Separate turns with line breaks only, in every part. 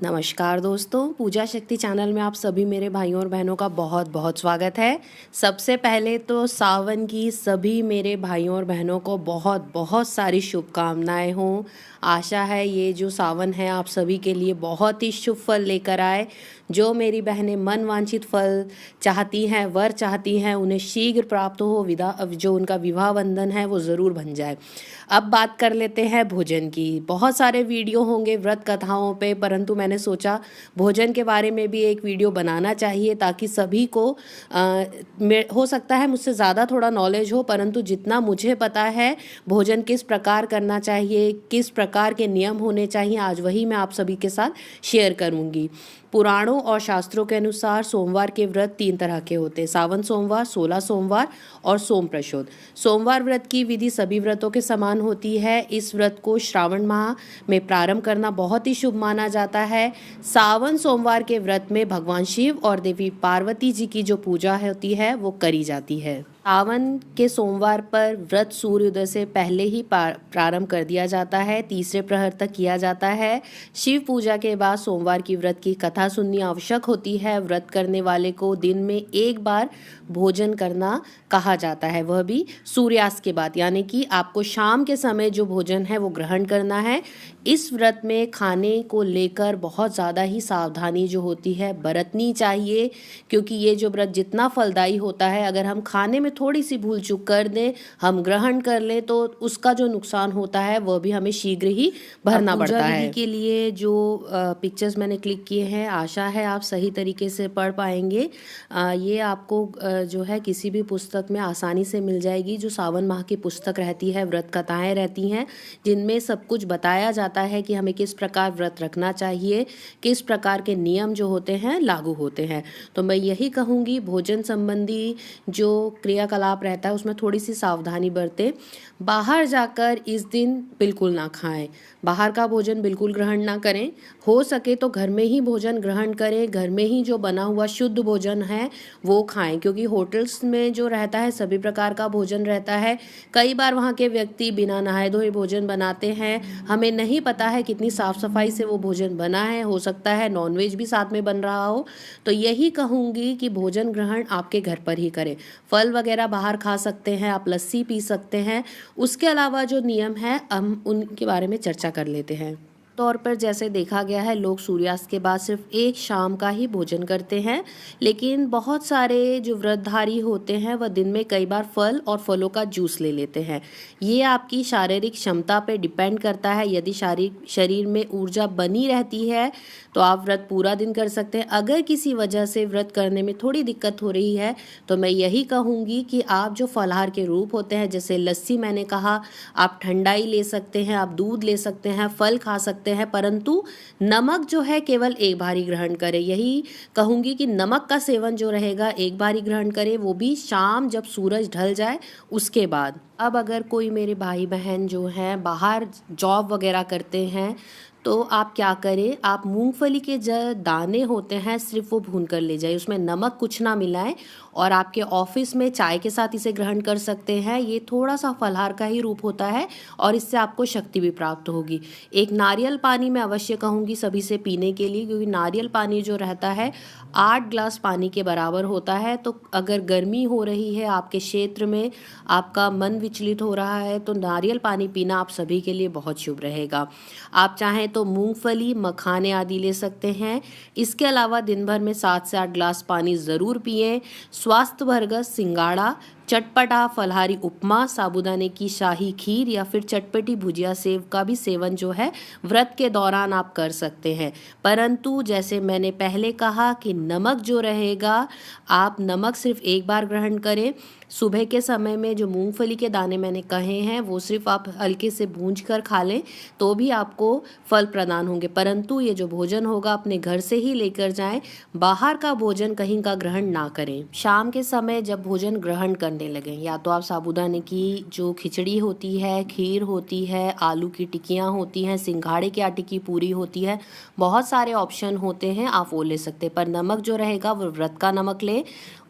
नमस्कार दोस्तों, पूजा शक्ति चैनल में आप सभी मेरे भाइयों और बहनों का बहुत बहुत स्वागत है। सबसे पहले तो सावन की सभी मेरे भाइयों और बहनों को बहुत बहुत सारी शुभकामनाएं हों। आशा है ये जो सावन है आप सभी के लिए बहुत ही शुभ फल लेकर आए। जो मेरी बहनें मन वांछित फल चाहती हैं, वर चाहती हैं, उन्हें शीघ्र प्राप्त हो, जो उनका विवाह बंधन है वो ज़रूर बन जाए। अब बात कर लेते हैं भोजन की। बहुत सारे वीडियो होंगे व्रत कथाओं पे, परंतु मैंने सोचा भोजन के बारे में भी एक वीडियो बनाना चाहिए ताकि सभी को हो सकता है मुझसे ज़्यादा थोड़ा नॉलेज हो, परंतु जितना मुझे पता है भोजन किस प्रकार करना चाहिए, किस प्रकार के नियम होने चाहिए, आज वही मैं आप सभी के साथ शेयर करूँगी। पुराणों और शास्त्रों के अनुसार सोमवार के व्रत 3 तरह के होते हैं: सावन सोमवार, 16 सोमवार और सोम प्रशोद। सोमवार व्रत की विधि सभी व्रतों के समान होती है। इस व्रत को श्रावण माह में प्रारंभ करना बहुत ही शुभ माना जाता है। सावन सोमवार के व्रत में भगवान शिव और देवी पार्वती जी की जो पूजा होती है वो करी जाती है। सावन के सोमवार पर व्रत सूर्योदय से पहले ही प्रारंभ कर दिया जाता है, तीसरे प्रहर तक किया जाता है। शिव पूजा के बाद सोमवार की व्रत की कथा सुननी आवश्यक होती है। व्रत करने वाले को दिन में एक बार भोजन करना कहा जाता है, वह भी सूर्यास्त के बाद, यानी कि आपको शाम के समय जो भोजन है वो ग्रहण करना है। इस व्रत में खाने को लेकर बहुत ज़्यादा ही सावधानी जो होती है बरतनी चाहिए, क्योंकि ये जो व्रत जितना फलदायी होता है, अगर हम खाने में थोड़ी सी भूल चूक कर दें, हम ग्रहण कर लें, तो उसका जो नुकसान होता है वह भी हमें शीघ्र ही भरना पड़ता है। के लिए जो पिक्चर्स मैंने क्लिक किए हैं, आशा है आप सही तरीके से पढ़ पाएंगे। ये आपको जो है किसी भी पुस्तक में आसानी से मिल जाएगी। जो सावन माह की पुस्तक रहती है, व्रत कथाएं रहती हैं, जिनमें सब कुछ बताया जाता है कि हमें किस प्रकार व्रत रखना चाहिए, किस प्रकार के नियम जो होते हैं लागू होते हैं। तो मैं यही कहूँगी, भोजन संबंधी जो क्रियाकलाप रहता है उसमें थोड़ी सी सावधानी बरतें। बाहर जाकर इस दिन बिल्कुल ना खाएं, बाहर का भोजन बिल्कुल ग्रहण ना करें। हो सके तो घर में ही भोजन ग्रहण करें, घर में ही जो बना हुआ शुद्ध भोजन है वो खाएं, क्योंकि होटल्स में जो रहता है सभी प्रकार का भोजन रहता है। कई बार वहाँ के व्यक्ति बिना नहाए धोए भोजन बनाते हैं, हमें नहीं पता है कितनी साफ़ सफाई से वो भोजन बना है, हो सकता है नॉनवेज भी साथ में बन रहा हो। तो यही कहूँगी कि भोजन ग्रहण आपके घर पर ही करें। फल वगैरह बाहर खा सकते हैं, आप लस्सी पी सकते हैं। उसके अलावा जो नियम है हम उनके बारे में चर्चा कर लेते हैं। तौर पर जैसे देखा गया है, लोग सूर्यास्त के बाद सिर्फ एक शाम का ही भोजन करते हैं, लेकिन बहुत सारे जो व्रतधारी होते हैं वह दिन में कई बार फल और फलों का जूस ले लेते हैं। ये आपकी शारीरिक क्षमता पे डिपेंड करता है। यदि शरीर में ऊर्जा बनी रहती है तो आप व्रत पूरा दिन कर सकते हैं। अगर किसी वजह से व्रत करने में थोड़ी दिक्कत हो रही है तो मैं यही कहूँगी कि आप जो फलाहार के रूप होते हैं, जैसे लस्सी मैंने कहा, आप ठंडाई ले सकते हैं, आप दूध ले सकते हैं, फल खा सकते हैं, परंतु नमक जो है केवल एक बार ही ग्रहण करें। यही कहूँगी कि नमक का सेवन जो रहेगा एक बार ही ग्रहण करें, वो भी शाम जब सूरज ढल जाए उसके बाद। अब अगर कोई मेरे भाई बहन जो हैं बाहर जॉब वगैरह करते हैं तो आप क्या करें, आप मूंगफली के जो दाने होते हैं सिर्फ वो भून कर ले जाइए, उसमें नमक कुछ ना मिलाएं, और आपके ऑफिस में चाय के साथ इसे ग्रहण कर सकते हैं। ये थोड़ा सा फलाहार का ही रूप होता है और इससे आपको शक्ति भी प्राप्त होगी। एक नारियल पानी मैं अवश्य कहूँगी सभी से पीने के लिए, क्योंकि नारियल पानी जो रहता है 8 ग्लास पानी के बराबर होता है। तो अगर गर्मी हो रही है आपके क्षेत्र में, आपका मन विचलित हो रहा है, तो नारियल पानी पीना आप सभी के लिए बहुत शुभ रहेगा। आप चाहें तो मूंगफली, मखाने आदि ले सकते हैं। इसके अलावा दिन भर में 7 से 8 ग्लास पानी ज़रूर पिएं। स्वास्थ्यवर्धक सिंगाड़ा, चटपटा फलाहारी उपमा, साबूदाने की शाही खीर या फिर चटपटी भुजिया सेव का भी सेवन जो है व्रत के दौरान आप कर सकते हैं। परंतु जैसे मैंने पहले कहा कि नमक जो रहेगा, आप नमक सिर्फ एक बार ग्रहण करें। सुबह के समय में जो मूंगफली के दाने मैंने कहे हैं वो सिर्फ आप हल्के से भूंज कर खा लें तो भी आपको फल प्रदान होंगे, परंतु ये जो भोजन होगा अपने घर से ही लेकर जाएं, बाहर का भोजन कहीं का ग्रहण ना करें। शाम के समय जब भोजन ग्रहण करने लगें, या तो आप साबूदाने की जो खिचड़ी होती है, खीर होती है, आलू की टिक्कियाँ होती हैं, सिंघाड़े के आटे की पूरी होती है, बहुत सारे ऑप्शन होते हैं, आप वो ले सकते हैं। पर नमक जो रहेगा वो व्रत का नमक लें।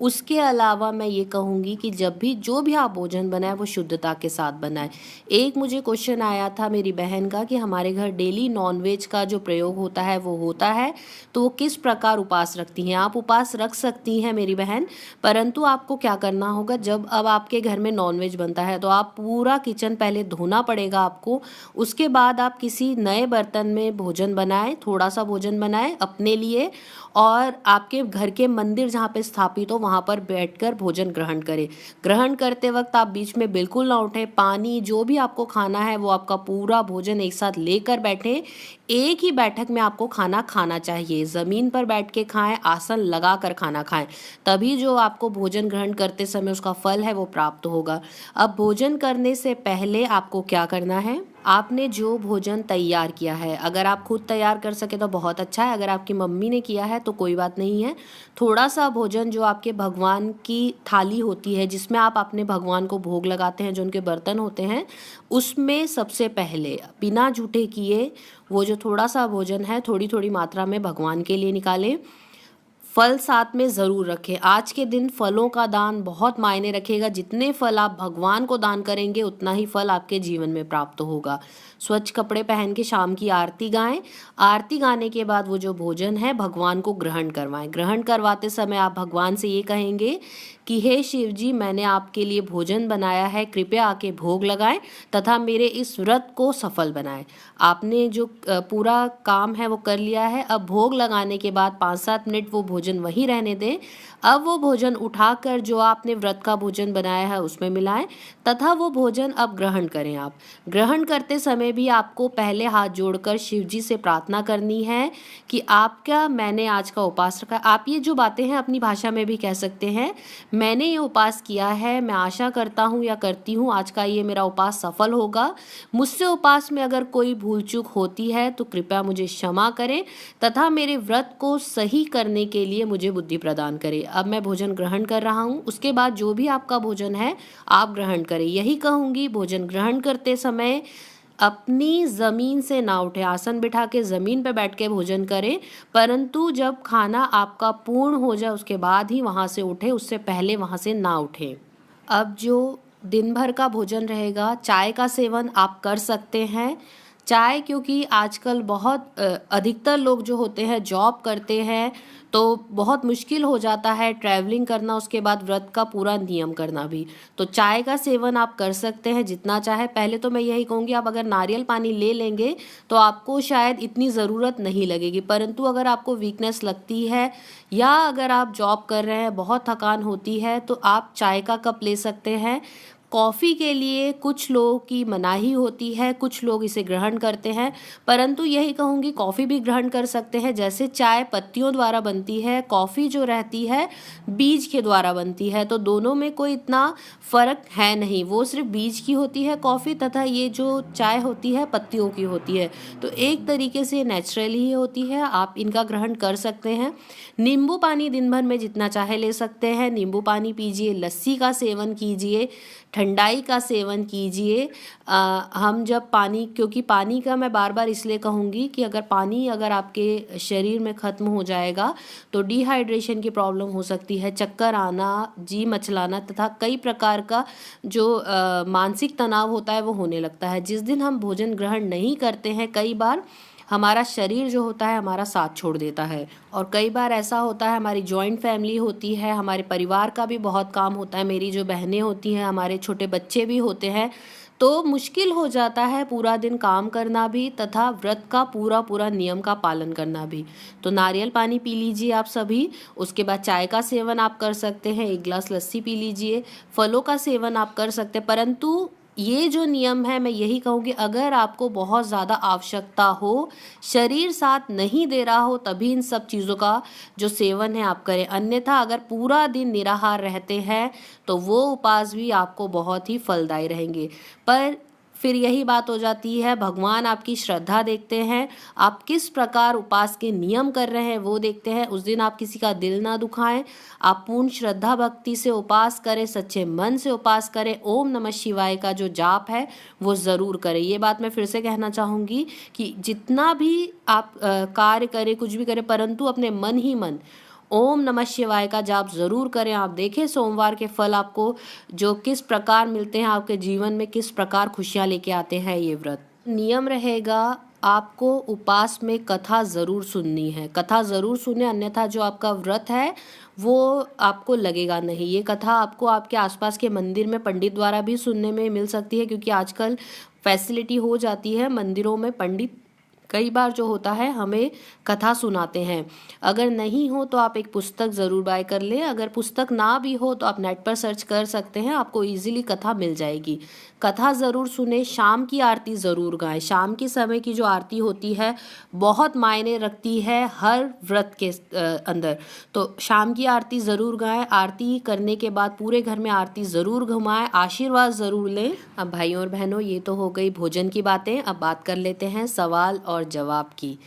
उसके अलावा मैं ये कहूँगी कि जब भी जो भी आप भोजन बनाएं वो शुद्धता के साथ बनाएं। एक मुझे क्वेश्चन आया था मेरी बहन का कि हमारे घर डेली नॉनवेज का जो प्रयोग होता है वो होता है, तो वो किस प्रकार उपवास रखती हैं। आप उपवास रख सकती हैं मेरी बहन, परंतु आपको क्या करना होगा, जब अब आपके घर में नॉनवेज बनता है तो आप पूरा किचन पहले धोना पड़ेगा आपको। उसके बाद आप किसी नए बर्तन में भोजन बनाएं, थोड़ा सा भोजन बनाएं अपने लिए, और आपके घर के मंदिर जहाँ पे स्थापित हो वहाँ पर बैठकर भोजन ग्रहण करें। ग्रहण करते वक्त आप बीच में बिल्कुल ना उठें, पानी जो भी आपको खाना है वो आपका पूरा भोजन एक साथ लेकर बैठें। एक ही बैठक में आपको खाना खाना चाहिए, ज़मीन पर बैठ के खाएं, आसन लगा कर खाना खाएं, तभी जो आपको भोजन ग्रहण करते समय उसका फल है वो प्राप्त होगा। अब भोजन करने से पहले आपको क्या करना है, आपने जो भोजन तैयार किया है, अगर आप खुद तैयार कर सके तो बहुत अच्छा है, अगर आपकी मम्मी ने किया है तो कोई बात नहीं है। थोड़ा सा भोजन जो आपके भगवान की थाली होती है जिसमें आप अपने भगवान को भोग लगाते हैं, जो उनके बर्तन होते हैं, उसमें सबसे पहले बिना झूठे किए वो जो थोड़ा सा भोजन है थोड़ी थोड़ी मात्रा में भगवान के लिए निकालें। फल साथ में ज़रूर रखें। आज के दिन फलों का दान बहुत मायने रखेगा। जितने फल आप भगवान को दान करेंगे उतना ही फल आपके जीवन में प्राप्त होगा। स्वच्छ कपड़े पहन के शाम की आरती गाएं। आरती गाने के बाद वो जो भोजन है भगवान को ग्रहण करवाएं। ग्रहण करवाते समय आप भगवान से ये कहेंगे कि हे शिव जी, मैंने आपके लिए भोजन बनाया है, कृपया आके भोग लगाएं तथा मेरे इस व्रत को सफल बनाएं। आपने जो पूरा काम है वो कर लिया है। अब भोग लगाने के बाद 5-7 मिनट वो भोजन वहीं रहने दें। अब वो भोजन उठाकर जो आपने व्रत का भोजन बनाया है उसमें मिलाएं तथा वो भोजन अब ग्रहण करें। आप ग्रहण करते समय भी आपको पहले हाथ जोड़कर शिव जी से प्रार्थना करनी है कि आपका मैंने आज का उपवास रखा। आप ये जो बातें हैं अपनी भाषा में भी कह सकते हैं, मैंने ये उपवास किया है, मैं आशा करता हूँ या करती हूँ आज का ये मेरा उपवास सफल होगा। मुझसे उपवास में अगर कोई भूल चूक होती है तो कृपया मुझे क्षमा करें तथा मेरे व्रत को सही करने के लिए मुझे बुद्धि प्रदान करें। अब मैं भोजन ग्रहण कर रहा हूँ। उसके बाद जो भी आपका भोजन है आप ग्रहण करें। यही कहूँगी, भोजन ग्रहण करते समय अपनी ज़मीन से ना उठे, आसन बिठा के ज़मीन पर बैठ के भोजन करें, परंतु जब खाना आपका पूर्ण हो जाए उसके बाद ही वहाँ से उठे, उससे पहले वहाँ से ना उठें। अब जो दिन भर का भोजन रहेगा, चाय का सेवन आप कर सकते हैं। चाय, क्योंकि आजकल बहुत अधिकतर लोग जो होते हैं जॉब करते हैं तो बहुत मुश्किल हो जाता है ट्रैवलिंग करना, उसके बाद व्रत का पूरा नियम करना भी। तो चाय का सेवन आप कर सकते हैं जितना चाहे। पहले तो मैं यही कहूँगी, आप अगर नारियल पानी ले लेंगे तो आपको शायद इतनी ज़रूरत नहीं लगेगी, परंतु अगर आपको वीकनेस लगती है या अगर आप जॉब कर रहे हैं, बहुत थकान होती है, तो आप चाय का कप ले सकते हैं। कॉफ़ी के लिए कुछ लोगों की मनाही होती है, कुछ लोग इसे ग्रहण करते हैं, परंतु यही कहूँगी कॉफ़ी भी ग्रहण कर सकते हैं। जैसे चाय पत्तियों द्वारा बनती है, कॉफ़ी जो रहती है बीज के द्वारा बनती है, तो दोनों में कोई इतना फ़र्क है नहीं। वो सिर्फ बीज की होती है कॉफ़ी, तथा ये जो चाय होती है पत्तियों की होती है, तो एक तरीके से नेचुरल ही होती है। आप इनका ग्रहण कर सकते हैं। नींबू पानी दिन भर में जितना चाहे ले सकते हैं। नींबू पानी पीजिए, लस्सी का सेवन कीजिए, ठंडाई का सेवन कीजिए। हम जब पानी, क्योंकि पानी का मैं बार बार इसलिए कहूँगी कि अगर पानी अगर आपके शरीर में ख़त्म हो जाएगा तो डिहाइड्रेशन की प्रॉब्लम हो सकती है, चक्कर आना, जी मचलाना तथा कई प्रकार का जो मानसिक तनाव होता है वो होने लगता है। जिस दिन हम भोजन ग्रहण नहीं करते हैं, कई बार हमारा शरीर जो होता है हमारा साथ छोड़ देता है, और कई बार ऐसा होता है हमारी जॉइंट फैमिली होती है, हमारे परिवार का भी बहुत काम होता है, मेरी जो बहनें होती हैं, हमारे छोटे बच्चे भी होते हैं, तो मुश्किल हो जाता है पूरा दिन काम करना भी तथा व्रत का पूरा पूरा नियम का पालन करना भी। तो नारियल पानी पी लीजिए आप सभी। उसके बाद चाय का सेवन आप कर सकते हैं, 1 गिलास लस्सी पी लीजिए, फलों का सेवन आप कर सकते हैं। परंतु ये जो नियम है मैं यही कहूँगी, अगर आपको बहुत ज़्यादा आवश्यकता हो, शरीर साथ नहीं दे रहा हो, तभी इन सब चीज़ों का जो सेवन है आप करें। अन्यथा अगर पूरा दिन निराहार रहते हैं तो वो उपवास भी आपको बहुत ही फलदायी रहेंगे। पर फिर यही बात हो जाती है, भगवान आपकी श्रद्धा देखते हैं, आप किस प्रकार उपवास के नियम कर रहे हैं वो देखते हैं। उस दिन आप किसी का दिल ना दुखाएं, आप पूर्ण श्रद्धा भक्ति से उपवास करें, सच्चे मन से उपवास करें। ओम नमः शिवाय का जो जाप है वो ज़रूर करें। ये बात मैं फिर से कहना चाहूँगी कि जितना भी आप कार्य करें, कुछ भी करें, परंतु अपने मन ही मन ओम नमः शिवाय का जाप ज़रूर करें। आप देखें सोमवार के फल आपको जो किस प्रकार मिलते हैं, आपके जीवन में किस प्रकार खुशियाँ लेके आते हैं ये व्रत। नियम रहेगा, आपको उपवास में कथा ज़रूर सुननी है, कथा ज़रूर सुने, अन्यथा जो आपका व्रत है वो आपको लगेगा नहीं। ये कथा आपको आपके आसपास के मंदिर में पंडित द्वारा भी सुनने में मिल सकती है, क्योंकि आजकल फैसिलिटी हो जाती है मंदिरों में, पंडित कई बार जो होता है हमें कथा सुनाते हैं। अगर नहीं हो तो आप एक पुस्तक ज़रूर बाय कर लें, अगर पुस्तक ना भी हो तो आप नेट पर सर्च कर सकते हैं, आपको इजीली कथा मिल जाएगी। कथा ज़रूर सुने, शाम की आरती ज़रूर गाएं। शाम के समय की जो आरती होती है बहुत मायने रखती है हर व्रत के अंदर। तो शाम की आरती ज़रूर गाएं, आरती करने के बाद पूरे घर में आरती ज़रूर घुमाएं, आशीर्वाद ज़रूर लें। अब भाइयों और बहनों, ये तो हो गई भोजन की बातें, अब बात कर लेते हैं सवाल और जवाब की।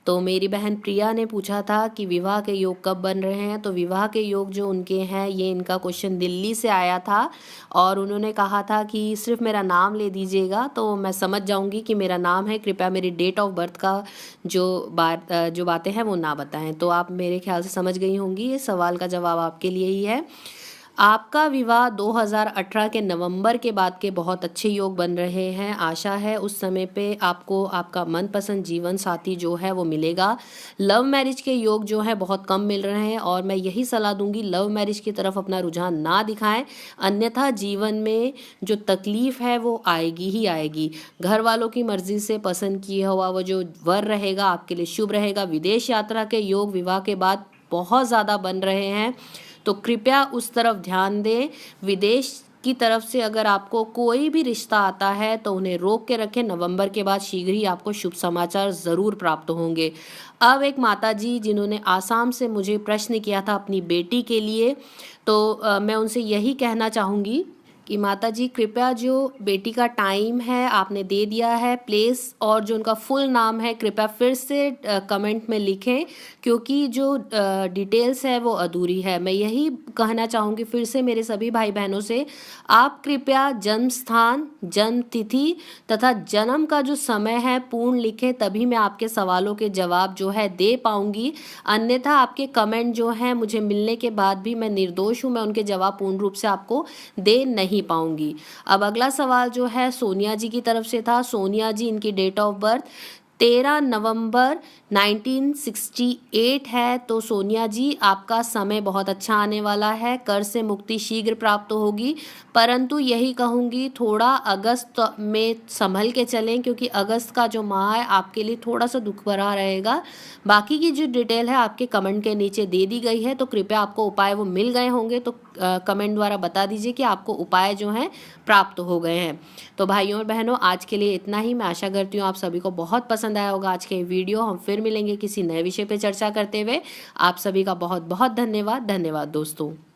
तो मेरी बहन प्रिया ने पूछा था कि विवाह के योग कब बन रहे हैं। तो विवाह के योग जो उनके हैं, ये इनका क्वेश्चन दिल्ली से आया था और उन्होंने कहा था कि सिर्फ मेरा नाम ले दीजिएगा तो मैं समझ जाऊंगी कि मेरा नाम है, कृपया मेरी डेट ऑफ बर्थ का जो बातें हैं वो ना बताएं। तो आप मेरे ख्याल से समझ गई होंगी, ये सवाल का जवाब आपके लिए ही है। आपका विवाह 2018 के नवंबर के बाद के बहुत अच्छे योग बन रहे हैं। आशा है उस समय पे आपको आपका मनपसंद जीवन साथी जो है वो मिलेगा। लव मैरिज के योग जो है बहुत कम मिल रहे हैं और मैं यही सलाह दूंगी, लव मैरिज की तरफ अपना रुझान ना दिखाएं, अन्यथा जीवन में जो तकलीफ है वो आएगी ही आएगी। घर वालों की मर्जी से पसंद किया हुआ वो जो वर रहेगा आपके लिए शुभ रहेगा। विदेश यात्रा के योग विवाह के बाद बहुत ज़्यादा बन रहे हैं, तो कृपया उस तरफ ध्यान दें। विदेश की तरफ से अगर आपको कोई भी रिश्ता आता है तो उन्हें रोक के रखें, नवंबर के बाद शीघ्र ही आपको शुभ समाचार ज़रूर प्राप्त होंगे। अब एक माताजी जिन्होंने आसाम से मुझे प्रश्न किया था अपनी बेटी के लिए, तो मैं उनसे यही कहना चाहूँगी कि माता जी कृपया जो बेटी का टाइम है आपने दे दिया है, प्लेस और जो उनका फुल नाम है कृपया फिर से कमेंट में लिखें, क्योंकि जो डिटेल्स है वो अधूरी है। मैं यही कहना चाहूँगी फिर से मेरे सभी भाई बहनों से, आप कृपया जन्म स्थान, जन्म तिथि तथा जन्म का जो समय है पूर्ण लिखें, तभी मैं आपके सवालों के जवाब जो है दे पाऊँगी। अन्यथा आपके कमेंट जो हैं मुझे मिलने के बाद भी मैं निर्दोष हूँ, मैं उनके जवाब पूर्ण रूप से आपको दे नहीं पाऊंगी। अब अगला सवाल जो है सोनिया जी की तरफ से था। सोनिया जी, इनकी डेट ऑफ बर्थ 13 नवंबर 1968 है। तो सोनिया जी आपका समय बहुत अच्छा आने वाला है, कर से मुक्ति शीघ्र प्राप्त होगी, परंतु यही कहूँगी थोड़ा अगस्त में संभल के चलें, क्योंकि अगस्त का जो माह है आपके लिए थोड़ा सा दुख भरा रहेगा। बाकी की जो डिटेल है आपके कमेंट के नीचे दे दी गई है, तो कृपया आपको उपाय वो मिल गए होंगे तो कमेंट द्वारा बता दीजिए कि आपको उपाय जो हैं प्राप्त हो गए हैं। तो भाइयों और बहनों, आज के लिए इतना ही। मैं आशा करती हूँ आप सभी को बहुत पसंद आया होगा आज के वीडियो। हम फिर मिलेंगे किसी नए विषय पे चर्चा करते हुए। आप सभी का बहुत बहुत धन्यवाद। धन्यवाद दोस्तों।